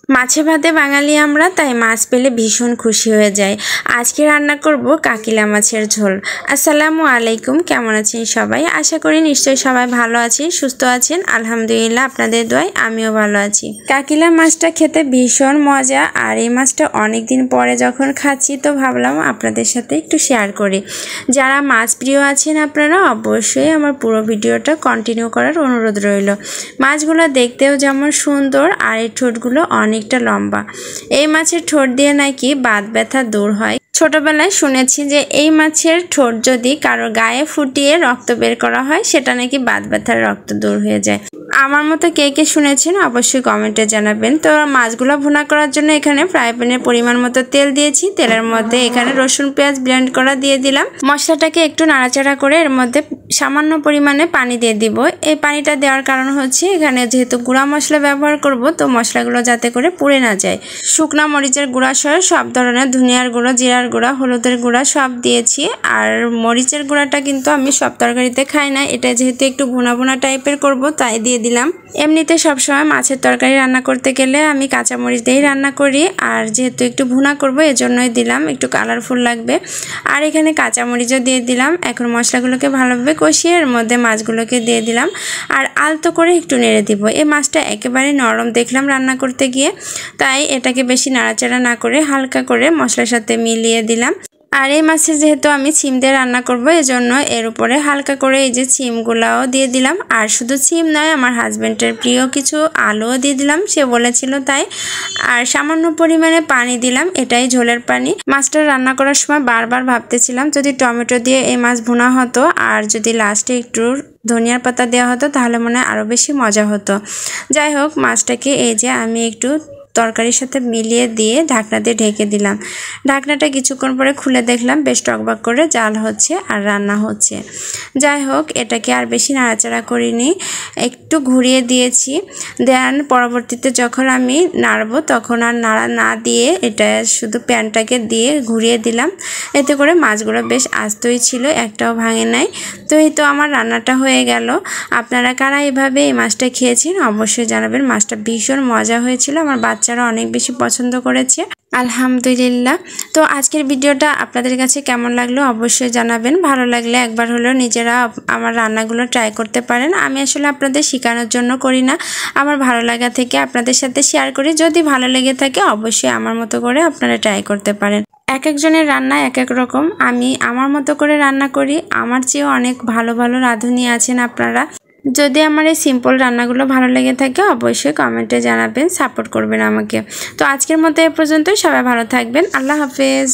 মাছে ভাতে বাঙালি আমরা, তাই মাছ পেলে ভীষণ খুশি হয়ে যায়। আজকে রান্না করব কাকিলা মাছের ঝোল। আসসালামু আলাইকুম, কেমন আছেন সবাই? আশা করি নিশ্চয়ই সবাই ভালো আছেন, সুস্থ আছেন। আলহামদুলিল্লাহ, আপনাদের দোয়ায় আমিও ভালো আছি। কাকিলা মাছটা খেতে ভীষণ মজা, আর এই মাছটা অনেক দিন পরে যখন খাচ্ছি তো ভাবলাম আপনাদের সাথে একটু শেয়ার করি। যারা মাছ প্রিয় আছেন আপনারা অবশ্যই আমার পুরো ভিডিওটা কন্টিনিউ করার অনুরোধ রইল। মাছগুলো দেখতেও যেমন সুন্দর, আর এই ঠোঁটগুলো অনেকটা লম্বা। এই মাছের ঠোঁট দিয়ে নাকি বাত ব্যথা দূর হয়। ছোটবেলায় শুনেছি যে এই মাছের ঠোঁট যদি কারো গায়ে ফুটিয়ে রক্ত বের করা হয় সেটা নাকি বাত ব্যথার রক্ত দূর হয়ে যায়। আমার মতো কে কে শুনেছেন অবশ্যই কমেন্টে জানাবেন। তো মাছগুলো ভুনা করার জন্য এখানে ফ্রাই প্যানে পরিমাণ মতো তেল দিয়েছি। তেলের মধ্যে এখানে রসুন পেঁয়াজ ব্লেন্ড করা দিয়ে দিলাম। মশলাটাকে একটু নাড়াচাড়া করে এর মধ্যে সামান্য পরিমাণে পানি দিয়ে দিব। এই পানিটা দেওয়ার কারণ হচ্ছে এখানে যেহেতু গুঁড়া মশলা ব্যবহার করব, তো মশলাগুলো যাতে করে পুড়ে না যায়। শুকনা মরিচের গুঁড়া সহ সব ধরনের ধনিয়ার গুঁড়ো, জিরার গুঁড়া, হলুদের গুঁড়া সব দিয়েছি। আর মরিচের গুঁড়াটা কিন্তু আমি সব তরকারিতে খাই না, এটা যেহেতু একটু ভুনা ভুনা টাইপের করব তাই দিয়ে দিলাম। এমনিতে সবসময় মাছের তরকারি রান্না করতে গেলে আমি কাঁচামরিচ দিয়েই রান্না করি, আর যেহেতু একটু ভুনা করব এজন্যই দিলাম, একটু কালারফুল লাগবে। আর এখানে কাঁচামরিচও দিয়ে দিলাম। এখন মশলাগুলোকে ভালোভাবে কষিয়ে এর মধ্যে মাছগুলোকে দিয়ে দিলাম, আর আলতো করে একটু নেড়ে দিব। এই মাছটা একেবারে নরম দেখলাম রান্না করতে গিয়ে, তাই এটাকে বেশি নাড়াচাড়া না করে হালকা করে মশলার সাথে মিলিয়ে দিলাম। আর এই মাছে যেহেতু আমি ছিম দিয়ে রান্না করব এজন্য এর উপরে হালকা করে এই যে ছিমগুলাও দিয়ে দিলাম। আর শুধু ছিম নয়, আমার হাজবেন্ডের প্রিয় কিছু আলুও দিয়ে দিলাম, সে বলেছিল তাই। আর সামান্য পরিমাণে পানি দিলাম, এটাই ঝোলের পানি। মাছটা রান্না করার সময় বারবার ভাবতেছিলাম যদি টমেটো দিয়ে এই মাছ ভুনা হতো, আর যদি লাস্টে একটু ধনিয়ার পাতা দেওয়া হতো তাহলে মনে হয় আরও বেশি মজা হতো। যাই হোক, মাছটাকে এই যে আমি একটু তরকারির সাথে মিলিয়ে দিয়ে ঢাকনা দিয়ে ঢেকে দিলাম। ঢাকনাটা কিছুক্ষণ পরে খুলে দেখলাম বেশ টকবক করে জাল হচ্ছে আর রান্না হচ্ছে। যাই হোক, এটাকে আর বেশি নাড়াচাড়া করিনি, একটু ঘুরিয়ে দিয়েছি। দেন পরবর্তীতে যখন আমি নাড়বো তখন আর নাড়া না দিয়ে এটা শুধু প্যানটাকে দিয়ে ঘুরিয়ে দিলাম। এতে করে মাছগুলো বেশ আস্তই ছিল, একটাও ভাঙে নাই। তো এই তো আমার রান্নাটা হয়ে গেল। আপনারা কারা এভাবে এই মাছটা খেয়েছেন অবশ্যই জানাবেন। মাছটা ভীষণ মজা হয়েছিল, আমার বাচ্চারা অনেক বেশি পছন্দ করেছে আলহামদুলিল্লাহ। তো আজকের ভিডিওটা আপনাদের কাছে কেমন লাগলো অবশ্যই জানাবেন। ভালো লাগলে একবার হলেও নিজেরা আমার রান্নাগুলো ট্রাই করতে পারেন। আমি আসলে আপনাদের শেখানোর জন্য করি না, আমার ভালো লাগা থেকে আপনাদের সাথে শেয়ার করি। যদি ভালো লেগে থাকে অবশ্যই আমার মতো করে আপনারা ট্রাই করতে পারেন। এক একজনের রান্না এক এক রকম, আমি আমার মতো করে রান্না করি। আমার চেয়েও অনেক ভালো ভালো রাঁধুনি আছেন আপনারা। যদি আমার এই সিম্পল রান্নাগুলো ভালো লেগে থাকে অবশ্যই কমেন্টে জানাবেন, সাপোর্ট করবেন আমাকে। তো আজকের মতো এ পর্যন্তই, সবাই ভালো থাকবেন। আল্লাহ হাফেজ।